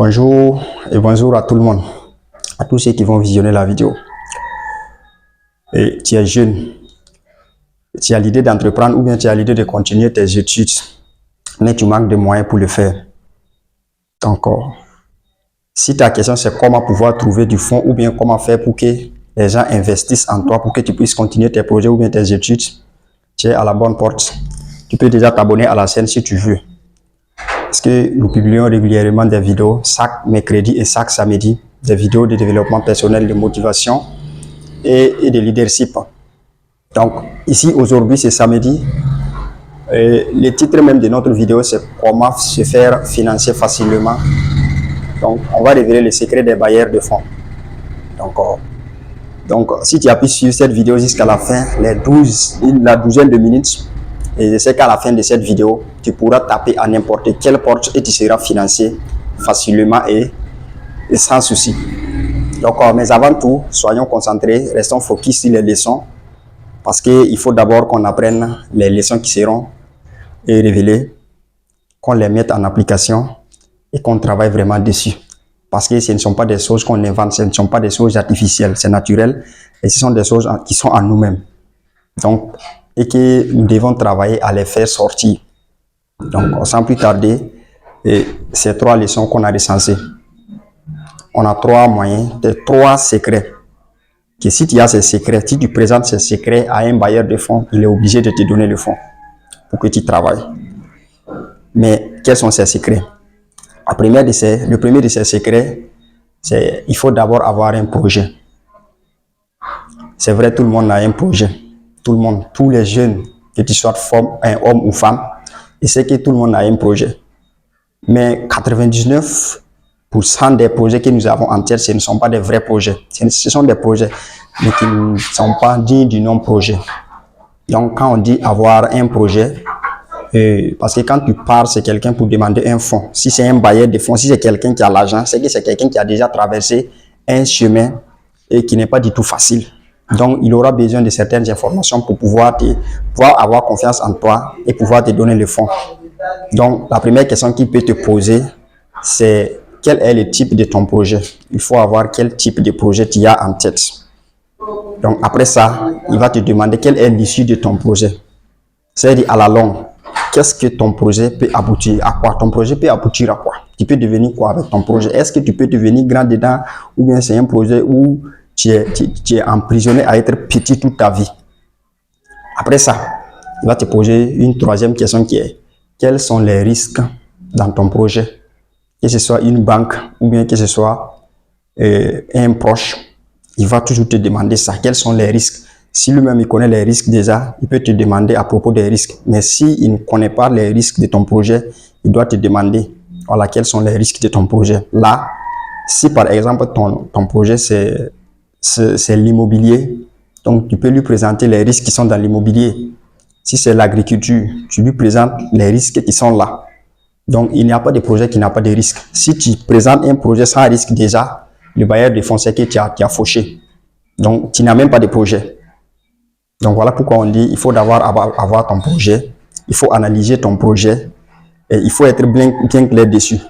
Bonjour et bonjour à tout le monde, à tous ceux qui vont visionner la vidéo. Et tu es jeune, tu as l'idée d'entreprendre ou bien tu as l'idée de continuer tes études, mais tu manques de moyens pour le faire. Donc, si ta question c'est comment pouvoir trouver du fonds ou bien comment faire pour que les gens investissent en toi pour que tu puisses continuer tes projets ou bien tes études, tu es à la bonne porte. Tu peux déjà t'abonner à la chaîne si tu veux. Parce que nous publions régulièrement des vidéos chaque mercredi et chaque samedi, des vidéos de développement personnel, de motivation et de leadership. Donc ici aujourd'hui c'est samedi. Le titre même de notre vidéo c'est comment se faire financer facilement. Donc on va révéler le secret des bailleurs de fonds. Donc si tu as pu suivre cette vidéo jusqu'à la fin, la douzaine de minutes, et je sais qu'à la fin de cette vidéo, tu pourras taper à n'importe quelle porte et tu seras financé facilement et sans souci. Donc, mais avant tout, soyons concentrés, restons focus sur les leçons parce qu'il faut d'abord qu'on apprenne les leçons qui seront révélées, qu'on les mette en application et qu'on travaille vraiment dessus. Parce que ce ne sont pas des choses qu'on invente, ce ne sont pas des choses artificielles, c'est naturel et ce sont des choses qui sont en nous-mêmes. Donc, et que nous devons travailler à les faire sortir. Donc, sans plus tarder, ces trois leçons qu'on a recensées. On a trois moyens, trois secrets. Que si tu as ces secrets, si tu présentes ces secrets à un bailleur de fonds, il est obligé de te donner le fonds pour que tu travailles. Mais quels sont ces secrets? Le premier de ces secrets, c'est qu'il faut d'abord avoir un projet. C'est vrai, tout le monde a un projet. Tout le monde, tous les jeunes, que tu sois un homme ou femme, et c'est que tout le monde a un projet. Mais 99% des projets que nous avons en tête, ce ne sont pas des vrais projets. Ce sont des projets, mais qui ne sont pas dignes du nom projet. Donc, quand on dit avoir un projet, parce que quand tu pars, c'est quelqu'un pour demander un fonds. Si c'est un bailleur de fonds, si c'est quelqu'un qui a l'argent, c'est que c'est quelqu'un qui a déjà traversé un chemin et qui n'est pas du tout facile. Donc, il aura besoin de certaines informations pour pouvoir avoir confiance en toi et pouvoir te donner le fonds. Donc, la première question qu'il peut te poser, c'est quel est le type de ton projet? Il faut avoir quel type de projet tu as en tête. Donc, après ça, il va te demander quelle est l'issue de ton projet. C'est-à-dire, à la longue, qu'est-ce que ton projet peut aboutir à quoi? Ton projet peut aboutir à quoi? Tu peux devenir quoi avec ton projet? Est-ce que tu peux devenir grand dedans ou bien c'est un projet où tu es emprisonné à être petit toute ta vie? Après ça, il va te poser une troisième question qui est quels sont les risques dans ton projet? Que ce soit une banque ou bien que ce soit un proche, il va toujours te demander ça. Quels sont les risques? Si lui-même il connaît les risques déjà, il peut te demander à propos des risques. Mais s'il ne connaît pas les risques de ton projet, il doit te demander voilà, quels sont les risques de ton projet. Là, si par exemple ton projet c'est l'immobilier, donc tu peux lui présenter les risques qui sont dans l'immobilier. Si c'est l'agriculture, tu lui présentes les risques qui sont là. Donc, il n'y a pas de projet qui n'a pas de risque. Si tu présentes un projet sans risque déjà, le bailleur de fonds sait que tu as fauché. Donc, tu n'as même pas de projet. Donc, voilà pourquoi on dit il faut d'abord avoir ton projet. Il faut analyser ton projet. Et il faut être bien clair dessus.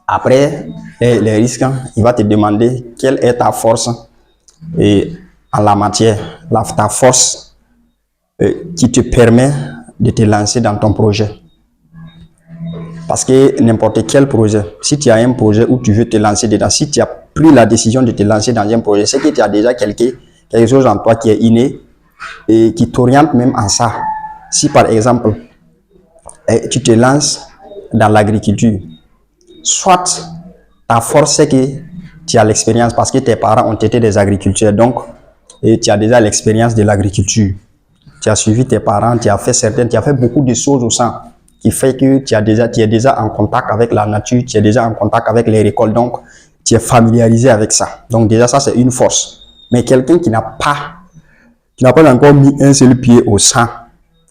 Après, les risques, il va te demander quelle est ta force en la matière. Ta force qui te permet de te lancer dans ton projet. Parce que n'importe quel projet, si tu as un projet où tu veux te lancer dedans, si tu as pris la décision de te lancer dans un projet, c'est que tu as déjà quelque chose en toi qui est inné et qui t'oriente même en ça. Si par exemple, tu te lances dans l'agriculture, soit ta force c'est que tu as l'expérience parce que tes parents ont été des agriculteurs, donc et tu as déjà l'expérience de l'agriculture. Tu as suivi tes parents, tu as fait beaucoup de choses au sein qui fait que tu es déjà en contact avec la nature, tu es déjà en contact avec les récoltes, donc tu es familiarisé avec ça. Donc déjà ça c'est une force. Mais quelqu'un qui n'a pas encore mis un seul pied au champ,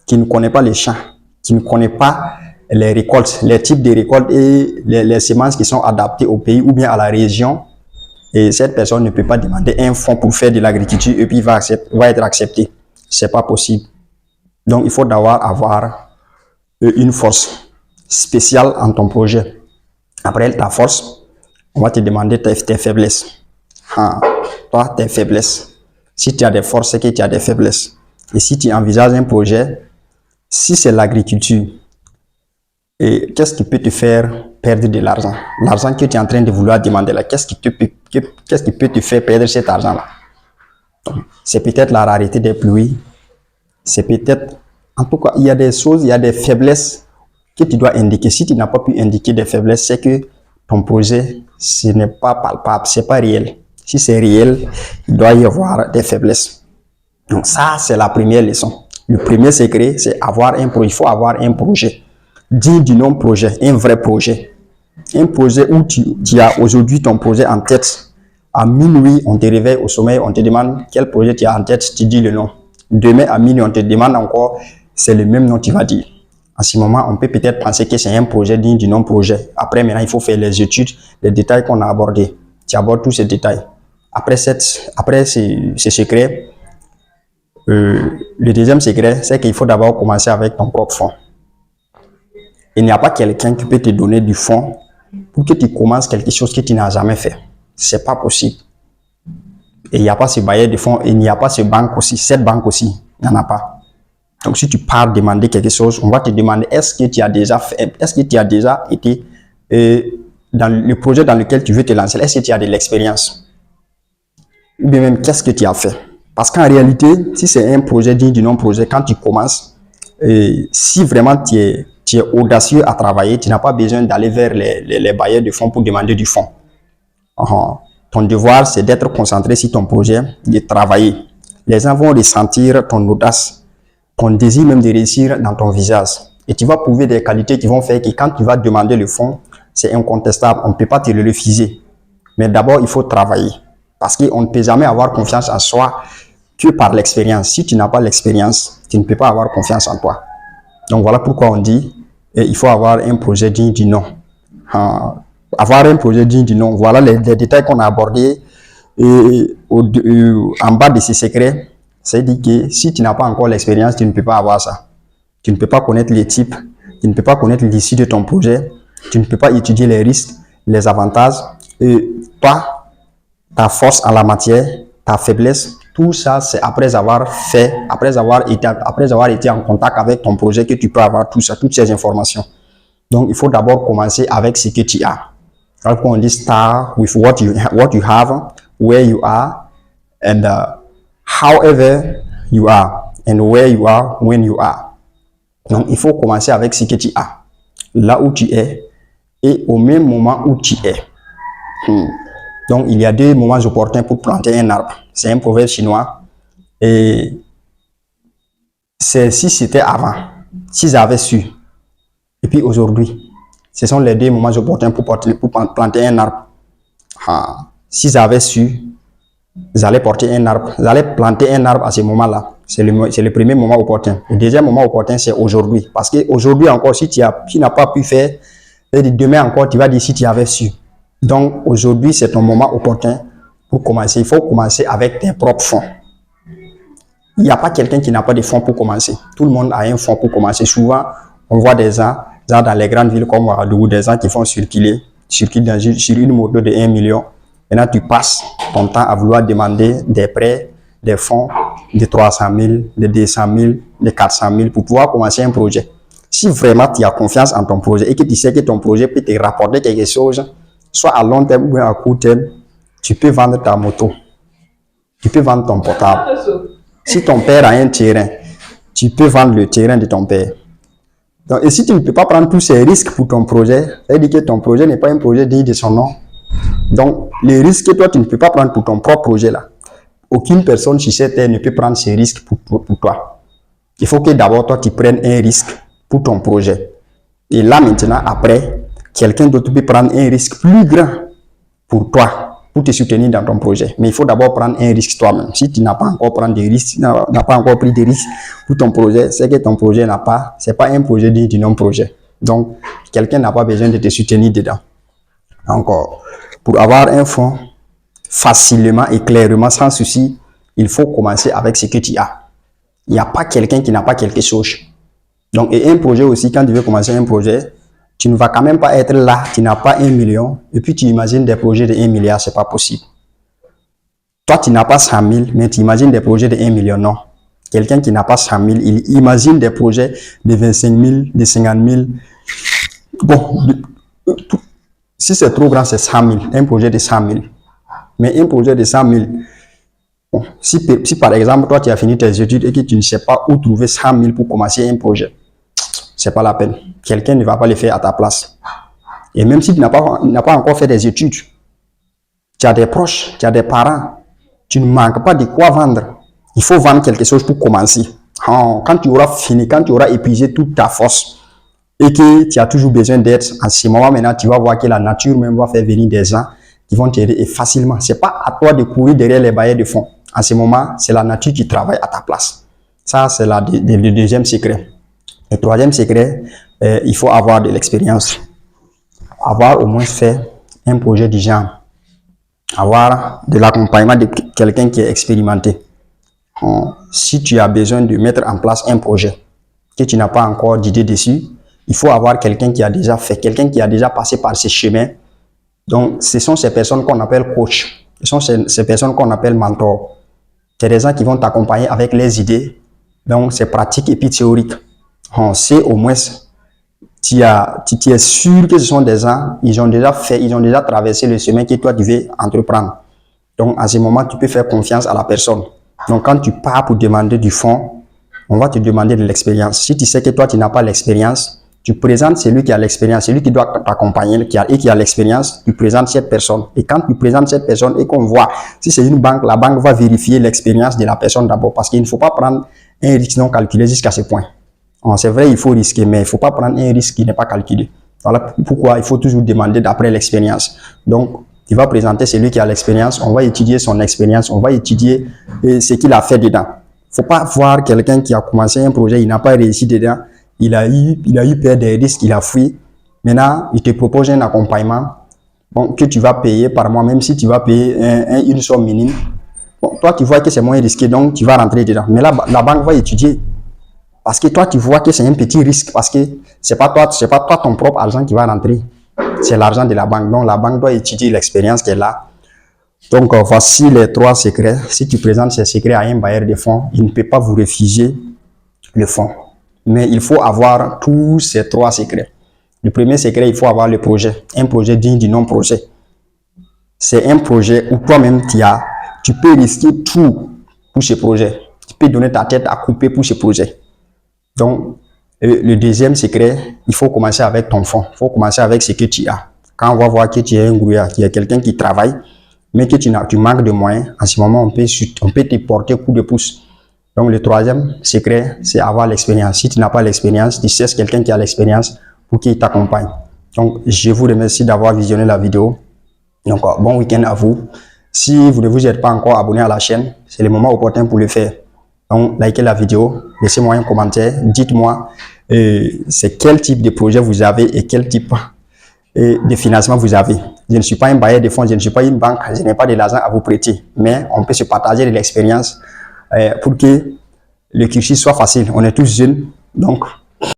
qui ne connaît pas les champs, qui ne connaît pas les récoltes, les types de récoltes et les semences qui sont adaptées au pays ou bien à la région, et cette personne ne peut pas demander un fonds pour faire de l'agriculture et puis va être accepté. C'est pas possible. Donc il faut d'abord avoir une force spéciale en ton projet. Après ta force, On va te demander tes faiblesses. Toi, tes faiblesses. Si tu as des forces, c'est que tu as des faiblesses. Et si tu envisages un projet, si c'est l'agriculture, et qu'est-ce qui peut te faire perdre de l'argent? L'argent que tu es en train de vouloir demander là, qu'est-ce qui peut te faire perdre cet argent-là? C'est peut-être la rareté des pluies. C'est peut-être... En tout cas, il y a des choses, il y a des faiblesses que tu dois indiquer. Si tu n'as pas pu indiquer des faiblesses, c'est que ton projet, ce n'est pas palpable, c'est pas réel. Si c'est réel, il doit y avoir des faiblesses. Donc ça, c'est la première leçon. Le premier secret, c'est avoir un projet. Il faut avoir un projet. Digne du nom projet, un vrai projet. Un projet où tu as aujourd'hui ton projet en tête. À minuit, on te réveille au sommeil, on te demande quel projet tu as en tête, tu dis le nom. Demain à minuit, on te demande encore, c'est le même nom que tu vas dire. À ce moment, on peut peut-être penser que c'est un projet digne du nom projet. Après, maintenant, il faut faire les études, les détails qu'on a abordés. Tu abordes tous ces détails. Après ces secrets, le deuxième secret, c'est qu'il faut d'abord commencer avec ton propre fonds. Il n'y a pas quelqu'un qui peut te donner du fonds pour que tu commences quelque chose que tu n'as jamais fait. C'est pas possible. Et il n'y a pas ce bailleur de fonds, il n'y a pas ce banque aussi, cette banque aussi, il n'y en a pas. Donc si tu pars demander quelque chose, on va te demander est-ce que tu as déjà fait, est-ce que tu as déjà été dans le projet dans lequel tu veux te lancer, est-ce que tu as de l'expérience? Ou bien même qu'est-ce que tu as fait? Parce qu'en réalité, si c'est un projet digne du non-projet, quand tu commences, si vraiment tu es audacieux à travailler, tu n'as pas besoin d'aller vers les bailleurs de fonds pour demander du fonds. Ton devoir, c'est d'être concentré sur ton projet, de travailler. Les gens vont ressentir ton audace, ton désir même de réussir dans ton visage. Et tu vas prouver des qualités qui vont faire que quand tu vas demander le fonds, c'est incontestable, on ne peut pas te le refuser. Mais d'abord, il faut travailler. Parce qu'on ne peut jamais avoir confiance en soi que par l'expérience. Si tu n'as pas l'expérience, tu ne peux pas avoir confiance en toi. Donc voilà pourquoi on dit, il faut avoir un projet digne du nom. Avoir un projet digne du nom. Voilà les détails qu'on a abordés. En bas de ces secrets, c'est dit que si tu n'as pas encore l'expérience, tu ne peux pas avoir ça. Tu ne peux pas connaître les types, tu ne peux pas connaître l'issue de ton projet, tu ne peux pas étudier les risques, les avantages. Et toi, ta force en la matière, ta faiblesse, tout ça, c'est après avoir été en contact avec ton projet que tu peux avoir tout ça, toutes ces informations. Donc, il faut d'abord commencer avec ce que tu as. Alors qu'on dit start with what you have, where you are, and however you are, and where you are when you are. Donc, il faut commencer avec ce que tu as, là où tu es, et au même moment où tu es. Donc, il y a deux moments opportuns pour planter un arbre. C'est un proverbe chinois. Et c'est si c'était avant, s'ils avaient su. Et puis aujourd'hui, ce sont les deux moments opportuns pour planter un arbre. S'ils avaient su, ils allaient porter un arbre. Ils allaient planter un arbre à ce moment-là. C'est le premier moment opportun. Le deuxième moment opportun, c'est aujourd'hui. Parce qu'aujourd'hui encore, si tu n'as pas pu faire, demain encore, tu vas dire si tu avais su. Donc, aujourd'hui, c'est ton moment opportun pour commencer. Il faut commencer avec tes propres fonds. Il n'y a pas quelqu'un qui n'a pas de fonds pour commencer. Tout le monde a un fonds pour commencer. Souvent, on voit des gens dans les grandes villes comme Ouagadougou, des gens qui font circuler sur une moto de 1 million. Maintenant, tu passes ton temps à vouloir demander des prêts, des fonds de 300 000, de 200 000, de 400 000 pour pouvoir commencer un projet. Si vraiment tu as confiance en ton projet et que tu sais que ton projet peut te rapporter quelque chose, soit à long terme ou à court terme, tu peux vendre ta moto. Tu peux vendre ton portable. Si ton père a un terrain, tu peux vendre le terrain de ton père. Donc, et si tu ne peux pas prendre tous ces risques pour ton projet, ça veut dire que ton projet n'est pas un projet digne de son nom. Donc, les risques que toi, tu ne peux pas prendre pour ton propre projet là, aucune personne sur cette terre ne peut prendre ces risques pour toi. Il faut que d'abord, toi, tu prennes un risque pour ton projet. Et là, maintenant, après, quelqu'un d'autre peut prendre un risque plus grand pour toi, pour te soutenir dans ton projet. Mais il faut d'abord prendre un risque toi-même. Si tu n'as pas encore pris des risques, n'as pas encore pris des risques pour ton projet, c'est que ton projet c'est pas un projet digne du non-projet. Donc, quelqu'un n'a pas besoin de te soutenir dedans. Encore, pour avoir un fonds facilement et clairement, sans souci, il faut commencer avec ce que tu as. Il n'y a pas quelqu'un qui n'a pas quelque chose. Donc, et un projet aussi, quand tu veux commencer un projet, Tu ne vas quand même pas être là, tu n'as pas 1 million, et puis tu imagines des projets de 1 milliard, c'est pas possible. Toi, tu n'as pas 100 000, mais tu imagines des projets de 1 million, non. Quelqu'un qui n'a pas 100 000, il imagine des projets de 25 000, de 50 000. Bon, si c'est trop grand, c'est 100 000, un projet de 100 000. Mais un projet de 100 000, bon, si par exemple, toi, tu as fini tes études et que tu ne sais pas où trouver 100 000 pour commencer un projet, c'est pas la peine. Quelqu'un ne va pas le faire à ta place. Et même si tu n'as pas encore fait des études, tu as des proches, tu as des parents, tu ne manques pas de quoi vendre. Il faut vendre quelque chose pour commencer. Quand tu auras fini, quand tu auras épuisé toute ta force et que tu as toujours besoin d'aide, en ce moment maintenant, tu vas voir que la nature même va faire venir des gens qui vont t'aider facilement. C'est pas à toi de courir derrière les bailleurs de fonds. En ce moment, c'est la nature qui travaille à ta place. Ça, c'est le deuxième secret. Le troisième secret, il faut avoir de l'expérience. Avoir au moins fait un projet du genre. Avoir de l'accompagnement de quelqu'un qui est expérimenté. Si tu as besoin de mettre en place un projet que tu n'as pas encore d'idée dessus, il faut avoir quelqu'un qui a déjà fait, quelqu'un qui a déjà passé par ces chemins. Donc, ce sont ces personnes qu'on appelle coach. Ce sont ces personnes qu'on appelle mentors. C'est des gens qui vont t'accompagner avec les idées. Donc, c'est pratique et puis théorique. C'est au moins, tu es sûr que ce sont des gens, ils ont déjà fait, ils ont déjà traversé le chemin que toi tu veux entreprendre. Donc, à ce moment, tu peux faire confiance à la personne. Donc, quand tu pars pour demander du fonds, on va te demander de l'expérience. Si tu sais que toi, tu n'as pas l'expérience, tu présentes celui qui a l'expérience, celui qui doit t'accompagner et qui a l'expérience, tu présentes cette personne. Et quand tu présentes cette personne et qu'on voit, si c'est une banque, la banque va vérifier l'expérience de la personne d'abord parce qu'il ne faut pas prendre un risque non calculé jusqu'à ce point. C'est vrai, il faut risquer, mais il ne faut pas prendre un risque qui n'est pas calculé. Voilà pourquoi il faut toujours demander d'après l'expérience. Donc, tu vas présenter celui qui a l'expérience, on va étudier son expérience, on va étudier ce qu'il a fait dedans. Il ne faut pas voir quelqu'un qui a commencé un projet, il n'a pas réussi dedans, il a eu peur des risques, il a fui. Maintenant, il te propose un accompagnement que tu vas payer par mois, même si tu vas payer une somme minime. Bon, toi, tu vois que c'est moins risqué, donc tu vas rentrer dedans. Mais là, la banque va étudier. Parce que toi, tu vois que c'est un petit risque, parce que c'est pas toi ton propre argent qui va rentrer. C'est l'argent de la banque. Donc, la banque doit étudier l'expérience qu'elle a. Donc, voici les 3 secrets. Si tu présentes ces secrets à un bailleur de fonds, il ne peut pas vous refuser le fonds. Mais il faut avoir tous ces 3 secrets. Le premier secret, il faut avoir le projet. Un projet digne du non-projet. C'est un projet où toi-même, tu peux risquer tout pour ce projet. Tu peux donner ta tête à couper pour ce projet. Donc, le deuxième secret, il faut commencer avec ton fonds. Il faut commencer avec ce que tu as. Quand on va voir que tu es un grouillard, qu'il y a quelqu'un qui travaille, mais que tu manques de moyens, en ce moment, on peut te porter coup de pouce. Donc, le troisième secret, c'est avoir l'expérience. Si tu n'as pas l'expérience, tu cherches quelqu'un qui a l'expérience pour qu'il t'accompagne. Donc, je vous remercie d'avoir visionné la vidéo. Donc, bon week-end à vous. Si vous ne vous êtes pas encore abonné à la chaîne, c'est le moment opportun pour le faire. Donc, likez la vidéo, laissez-moi un commentaire, dites-moi c'est quel type de projet vous avez et quel type de financement vous avez. Je ne suis pas un bailleur de fonds, je ne suis pas une banque, je n'ai pas de l'argent à vous prêter, mais on peut se partager de l'expérience pour que le cursus soit facile. On est tous jeunes, donc